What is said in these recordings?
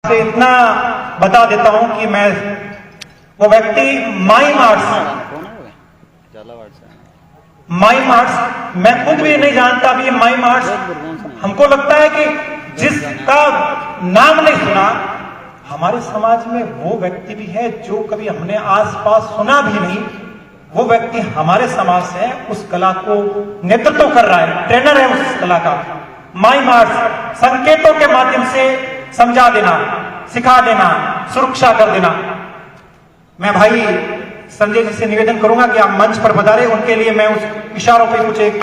से इतना बता देता हूं कि मैं वो व्यक्ति माइम आर्ट्स मैं खुद भी नहीं जानता भी ये माइम आर्ट्स। हमको लगता है कि जिसका नाम नहीं सुना हमारे समाज में वो व्यक्ति भी है जो कभी हमने आसपास सुना भी नहीं, वो व्यक्ति हमारे समाज से है, उस कला को नेतृत्व कर रहा है, ट्रेनर है उस कला का। माइम आर्ट्स संकेतों के माध्यम से समझा देना, सिखा देना, सुरक्षा कर देना। मैं भाई संजय जी से निवेदन करूंगा कि आप मंच पर पधारे, उनके लिए मैं उस इशारों पे कुछ एक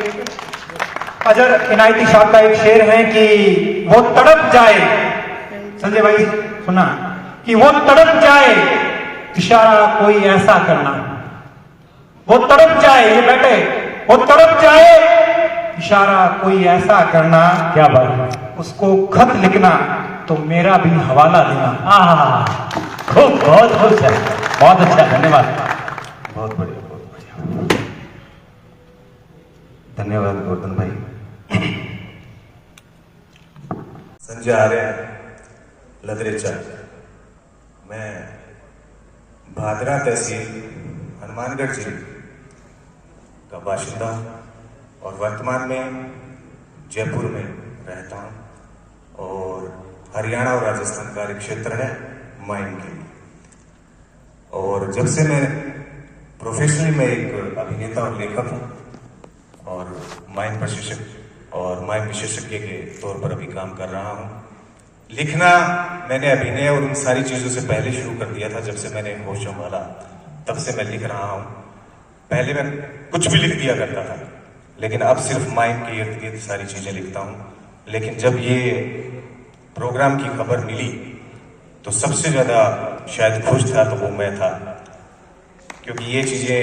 अजर इनायती साहब का एक शेर है कि वो तड़प जाए, संजय भाई सुना, कि वो तड़प जाए इशारा कोई ऐसा करना, वो तड़प जाए, ये बैठे, वो तड़प जाए इशारा कोई ऐसा करना, क्या बात, उसको खत लिखना तो मेरा भी हवाला देना। खूब बहुत बहुत अच्छा, धन्यवाद, बहुत बढ़िया, बहुत बढ़िया, धन्यवाद गोवर्धन भाई। संजय आर्य, लदरेचा, मैं भादरा तहसील हनुमानगढ़ जिले का बाशिंदा और वर्तमान में जयपुर में रहता हूं और हरियाणा और राजस्थान कार्य क्षेत्र है माइम के लिए। और जब से मैं प्रोफेशनली मैं एक अभिनेता और लेखक हूं और माइम प्रशिक्षक और माइम विशेषज्ञ के तौर पर अभी काम कर रहा हूं। लिखना मैंने अभिनय और उन सारी चीजों से पहले शुरू कर दिया था, जब से मैंने होश संभाला तब से मैं लिख रहा हूं। पहले मैं कुछ भी लिख दिया करता था, लेकिन अब सिर्फ माइम के इर्द गिर्द सारी चीजें लिखता हूं। लेकिन जब ये प्रोग्राम की खबर मिली तो सबसे ज्यादा शायद खुश था तो वो मैं था, क्योंकि ये चीजें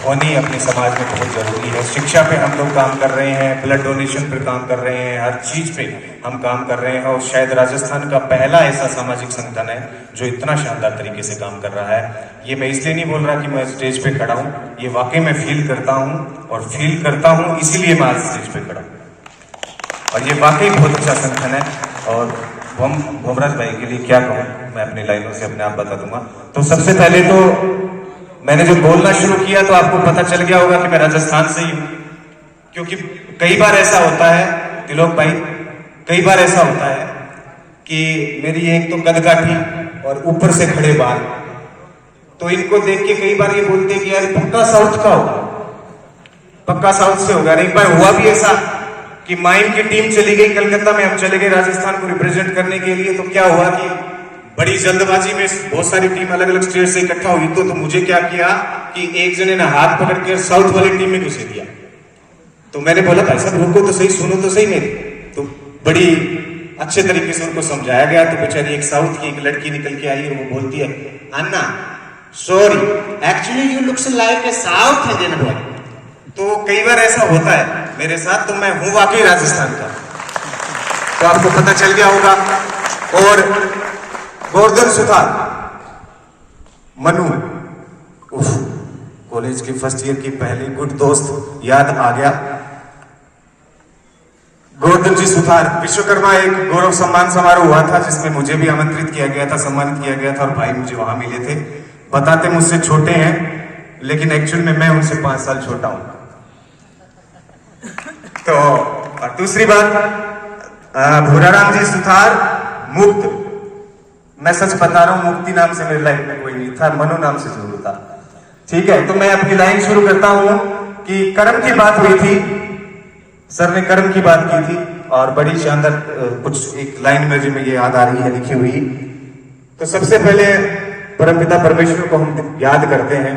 होनी अपने समाज में बहुत जरूरी है। शिक्षा पे हम लोग काम कर रहे हैं, ब्लड डोनेशन पे काम कर रहे हैं, हर चीज पे हम काम कर रहे हैं और शायद राजस्थान का पहला ऐसा सामाजिक संगठन है जो इतना शानदार तरीके से काम कर रहा है। ये मैं इसलिए नहीं बोल रहा कि मैं स्टेज पे खड़ा हूँ, ये वाकई में फील करता हूँ और फील करता हूँ इसीलिए मैं आज स्टेज पे खड़ा हूँ। और ये वाकई बहुत अच्छा संगठन है। और भोमराज भाई के लिए क्या कहूँ, मैं अपनी लाइनों से अपने आप बता दूंगा। तो सबसे पहले तो मैंने जब बोलना शुरू किया तो आपको पता चल गया होगा कि मैं राजस्थान से ही हूं, क्योंकि कई बार ऐसा होता है तिलोक भाई, कई बार ऐसा होता है कि मेरी एक तो कदकाठी और ऊपर से खड़े बाल, तो इनको देख के कई बार ये बोलते हैं कि यार पक्का साउथ का होगा, पक्का साउथ से होगा। एक बार हुआ भी ऐसा कि माइम की टीम चली गई कलकत्ता में, हम चले गए राजस्थान को रिप्रेजेंट करने के लिए। तो क्या हुआ कि बड़ी जल्दबाजी में बहुत सारी टीम अलग अलग स्टेट से इकट्ठा हुई, तो मुझे क्या किया कि एक जने ने हाथ पकड़ के साउथ वाली टीम में घुसे दिया। तो मैंने बोला भाई साहब रुको तो सही, सुनो तो सही मेरी। तो बड़ी अच्छे तरीके से उनको समझाया गया। तो बेचारी एक साउथ की एक लड़की निकल के आई और वो बोलती है, Anna sorry actually you looks like a South Indian boy. तो कई बार ऐसा होता है मेरे साथ, तो मैं हूं वाकई राजस्थान का, तो आपको पता चल गया होगा। और गोवर्धन सुथार, मनु, कॉलेज की फर्स्ट ईयर की पहली गुड दोस्त याद आ गया। गोवर्धन जी सुथार, विश्वकर्मा एक गौरव सम्मान समारोह हुआ था जिसमें मुझे भी आमंत्रित किया गया था, सम्मानित किया गया था और भाई मुझे वहां मिले थे। बताते मुझसे छोटे हैं लेकिन एक्चुअल में मैं उनसे 5 साल छोटा हूं। तो और दूसरी बात, भूराराम जी सुथार, मुक्त, मैं सच बता रहा हूं मुक्ति नाम से मेरी लाइफ में कोई नहीं था, मनु नाम से जरूर था। ठीक है, तो मैं अपनी लाइन शुरू करता हूं कि कर्म की बात हुई थी, सर ने कर्म की बात की थी और बड़ी शानदार कुछ एक लाइन मुझे में ये याद आ रही है लिखी हुई। तो सबसे पहले परमपिता परमेश्वर को हम याद करते हैं,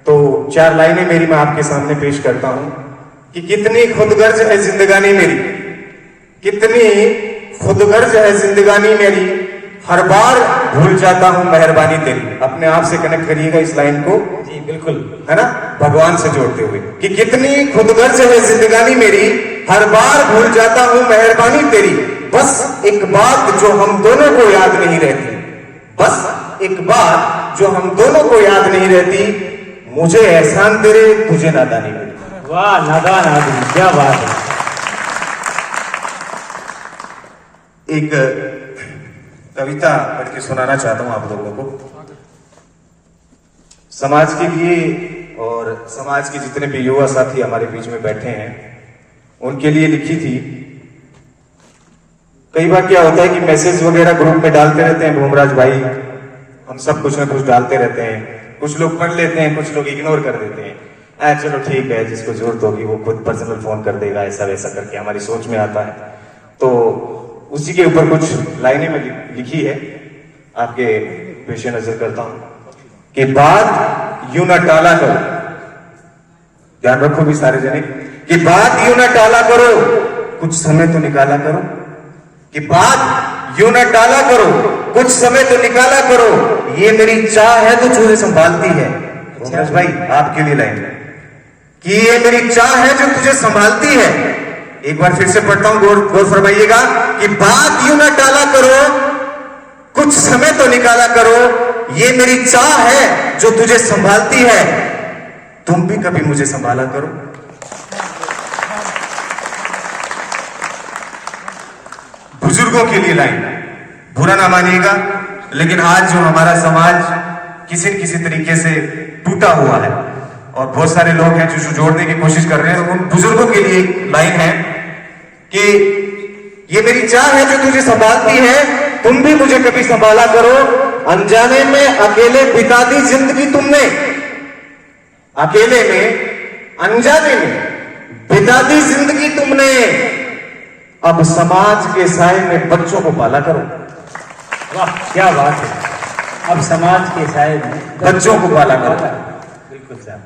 तो 4 लाइनें मेरी मैं आपके सामने पेश करता हूं कि कितनी खुदगर्ज है जिंदगानी मेरी, कितनी खुदगर्ज है जिंदगानी मेरी, हर बार भूल जाता हूं मेहरबानी तेरी। अपने आप से कनेक्ट करिएगा इस लाइन को जी, बिल्कुल, है ना, भगवान से जोड़ते हुए कि कितनी खुदगर्ज है जिंदगानी मेरी, हर बार भूल जाता हूं मेहरबानी तेरी। बस एक बात जो हम दोनों को याद नहीं रहती, बस एक बात जो हम दोनों को याद नहीं रहती, मुझे एहसान तेरे तुझे नादानी मेरी। वाह, नादान आदमी, क्या बात है। एक कविता पढ़ के सुनाना चाहता हूं आप लोगों को। समाज के लिए और समाज के जितने भी युवा साथी हमारे बीच में बैठे हैं उनके लिए लिखी थी। कई बार क्या होता है कि मैसेज वगैरह ग्रुप में डालते रहते हैं भूमराज भाई, हम सब कुछ ना कुछ डालते रहते हैं, कुछ लोग पढ़ लेते हैं, कुछ लोग इग्नोर कर देते हैं। चलो ठीक है, जिसको जरूरत होगी वो खुद पर्सनल फोन कर देगा, ऐसा वैसा करके हमारी सोच में आता है। तो उसी के ऊपर कुछ लाइनें में लिखी है, आपके पेश नजर करता हूं कि बात यूं ना टाला करो, ध्यान रखो भी सारे जने, कि बात यूं ना टाला करो, कुछ समय तो निकाला करो, कि बात यूं ना टाला करो, कुछ समय तो निकाला करो, ये मेरी चाह है तो तुझे संभालती है। भूमराज भाई आपके लिए लाइन कि ये मेरी चाह है जो तुझे संभालती है। एक बार फिर से पढ़ता हूं, गौर फरमाइएगा कि बात यूं ना टाला करो, कुछ समय तो निकाला करो, ये मेरी चाह है जो तुझे संभालती है, तुम भी कभी मुझे संभाला करो। बुजुर्गों के लिए लाइन, बुरा ना मानिएगा, लेकिन आज जो हमारा समाज किसी न किसी तरीके से टूटा हुआ है और बहुत सारे लोग हैं जो जोड़ने की कोशिश कर रहे हैं, उन बुजुर्गों के लिए एक लाइन है कि ये मेरी चाह है जो तुझे संभालती है, तुम भी मुझे कभी संभाला करो। अनजाने में अकेले बिता दी जिंदगी तुमने, अकेले में अनजाने में बिता दी जिंदगी तुमने, अब समाज के साए में बच्चों को पाला करो। वाह क्या बात है, अब समाज के साए में बच्चों को पाला करो। बिल्कुल साहब।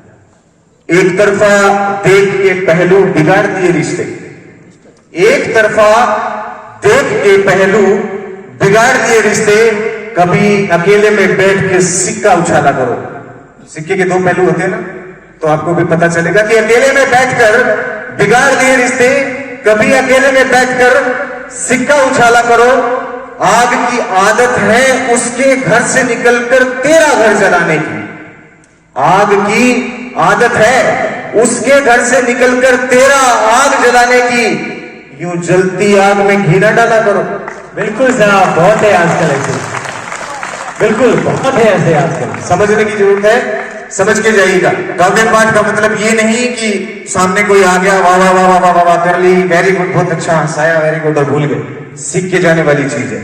एक तरफा देख के पहलू बिगाड़ दिए रिश्ते, एक तरफा देख के पहलू बिगाड़ दिए रिश्ते, कभी अकेले में बैठ के सिक्का उछाला करो। सिक्के के दो पहलू होते हैं ना, तो आपको भी पता चलेगा कि अकेले में बैठकर बिगाड़ दिए रिश्ते, कभी अकेले में बैठकर सिक्का उछाला करो। आग की आदत है उसके घर से निकलकर तेरा घर जलाने की, आग की आदत है उसके घर से निकलकर तेरा आग जलाने की, यूं जलती आग में घी न डाला करो। बिल्कुल साहब, बहुत है आजकल ऐसे, बिल्कुल बहुत है ऐसे आजकल। समझने की जरूरत है, समझ के जाइएगा। काव्य पाठ का मतलब ये नहीं कि सामने कोई आ गया वाह वाह वाह वाह वाह वाह कर ली, वेरी गुड, बहुत अच्छा हंसाया, वेरी गुड, और भूल गए। सीख के जाने वाली चीज है।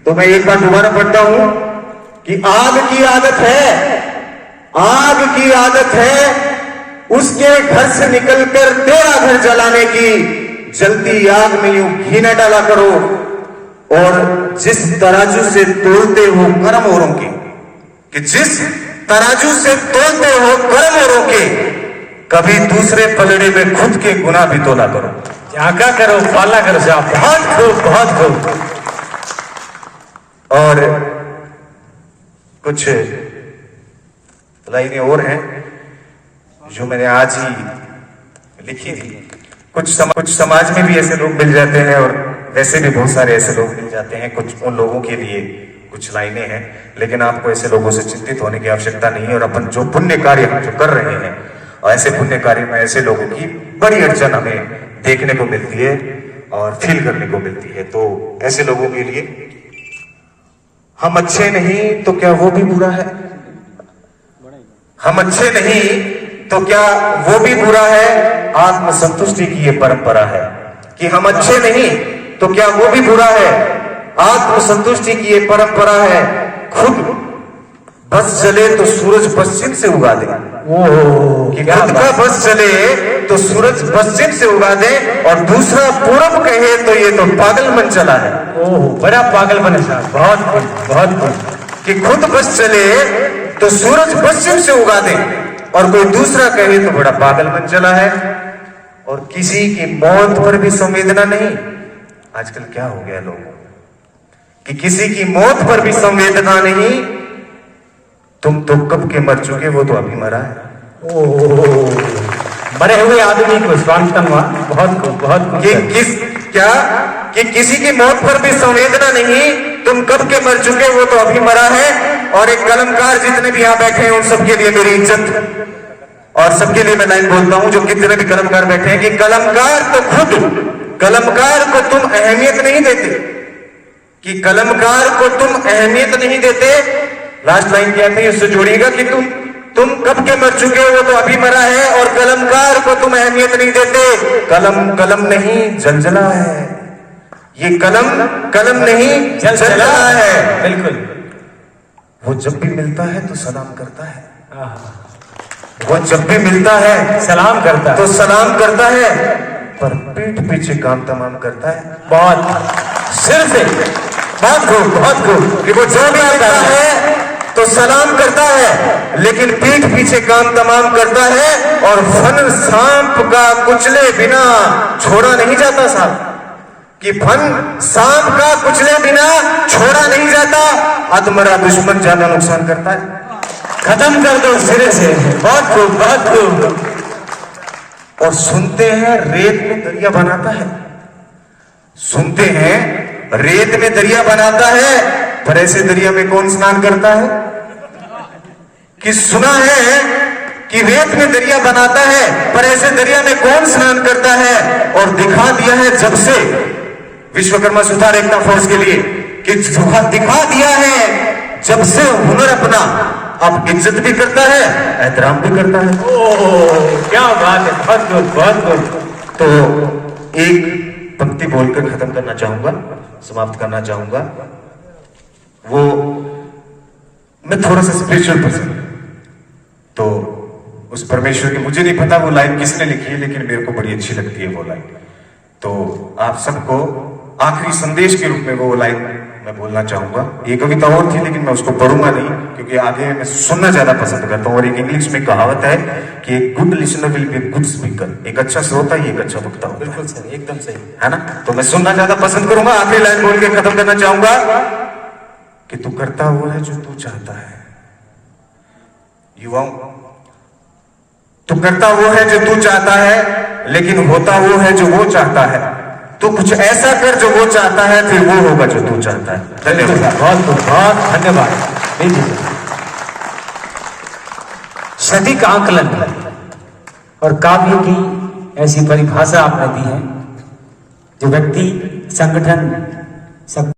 तो मैं एक बार दोबारा पढ़ता हूं कि आग की आदत है, आग की आदत है उसके घर से निकलकर तेरा घर जलाने की, जलती आग में यूं घी न डाला करो। और जिस तराजू से तोलते हो कर्म औरों के, कि जिस तराजू से तोलते हो कर्म औरों के, कभी दूसरे पलड़े में खुद के गुनाह भी तोला करो। झांका करो, पाला करो साहब, बहुत खूब, बहुत खूब। और कुछ लाइनें और हैं जो मैंने आज ही लिखी थी। कुछ समाज में भी ऐसे लोग मिल जाते हैं और वैसे भी बहुत सारे ऐसे लोग मिल जाते हैं। कुछ उन लोगों के लिए कुछ लाइनें हैं, लेकिन आपको ऐसे लोगों से चिंतित होने की आवश्यकता नहीं है। और अपन जो पुण्य कार्य हम जो कर रहे हैं, और ऐसे पुण्य कार्य में ऐसे लोगों की बड़ी अड़चन हमें देखने को मिलती है और फील करने को मिलती है। तो ऐसे लोगों के लिए हम अच्छे नहीं तो क्या वो भी बुरा है, हम अच्छे नहीं तो क्या वो भी बुरा है, आत्मसंतुष्टि की ये परंपरा है कि हम अच्छे नहीं तो क्या वो भी बुरा है, आत्मसंतुष्टि की ये परंपरा है। खुद बस चले तो सूरज पश्चिम से उगा दे, कि खुद का बस चले तो सूरज पश्चिम से उगा दे और दूसरा पूरब कहे तो ये तो पागल मन चला है। ओह बड़ा पागल बने साहब, बहुत बहुत। कि खुद बस चले तो सूरज पश्चिम से उगा दे और कोई दूसरा कहे तो बड़ा पागल मन चला है। और किसी की मौत पर भी संवेदना नहीं। आजकल क्या हो गया लोगों कि किसी की मौत पर भी संवेदना नहीं। तुम तो कब के मर चुके, वो तो अभी मरा है। मरे हुए आदमी को स्वांतन हुआ, बहुत कि किसी की मौत पर भी संवेदना नहीं, तुम कब के मर चुके, वो तो अभी मरा है। और एक कलमकार जितने भी यहां बैठे हैं उन सबके लिए मेरी इज्जत, और सबके लिए मैं लाइन बोलता हूं जो कितने भी कलमकार बैठे हैं, कि कलमकार को तुम अहमियत नहीं देते, कि कलमकार को तुम अहमियत नहीं देते। लास्ट लाइन क्या थी, उससे जोड़िएगा कि तुम कब के मर चुके हो, वो तो अभी मरा है, और कलमकार को तुम अहमियत नहीं देते। कलम नहीं जलजला है, ये कलम नहीं जलजला है। बिल्कुल। वो जब भी मिलता है तो सलाम करता है, वो जब भी मिलता है सलाम करता तो सलाम करता है, पर पीठ पीछे काम तमाम करता है। बहुत सिर्फ बहुत खूब कि वो जो भी आता है तो सलाम करता है, लेकिन पीठ पीछे काम तमाम करता है। और फन सांप का कुचले बिना छोड़ा नहीं जाता साहब, कि फन सांप का कुचले बिना छोड़ा नहीं जाता। अधमरा दुश्मन ज्यादा नुकसान करता है, खत्म कर दो सिरे से। बहुत खूब, बहुत खूब। और सुनते हैं रेत में दरिया बनाता है, सुनते हैं रेत में दरिया बनाता है, पर ऐसे दरिया में कौन स्नान करता है? कि सुना है कि रेत में दरिया बनाता है, पर ऐसे दरिया में कौन स्नान करता है? और दिखा दिया है जब से विश्वकर्मा सुधार एकता फोर्स के लिए, कि दिखा दिया है जब से हुनर अपना अब इज्जत भी करता है, एहतराम भी करता है। ओह क्या बात है, बहुत गुड, बहुत गुड। तो एक पंक्ति बोलकर खत्म करना चाहूंगा, समाप्त करना चाहूंगा। वो मैं थोड़ा सा स्पिरिचुअल पर्सन, तो उस परमेश्वर की मुझे नहीं पता वो लाइन किसने लिखी है, लेकिन मेरे को बड़ी अच्छी लगती है वो लाइन। तो आप सबको आखिरी संदेश के रूप में वो लाइन मैं बोलना चाहूंगा। ये कविता और थी, लेकिन मैं उसको पढ़ूंगा नहीं, क्योंकि आगे मैं सुनना ज्यादा पसंद करता हूँ। और एक इंग्लिश में कहावत है कि एक good listener will be good speaker. एक अच्छा श्रोता ही एक अच्छा वक्ता होता है। बिल्कुल सही, एकदम सही है ना? तो मैं सुनना ज्यादा पसंद करूंगा। आखिरी लाइन बोल के खत्म करना चाहूंगा कि तू करता वो है जो तू चाहता है। युवाओं, तू करता वो है जो तू चाहता है, लेकिन होता वो है जो वो चाहता है। तू कुछ ऐसा कर जो वो चाहता है, फिर वो होगा जो तू चाहता है। धन्यवाद, बहुत बहुत धन्यवाद। सटीक आकलन और काव्य की ऐसी परिभाषा आपने दी है जो व्यक्ति, संगठन सब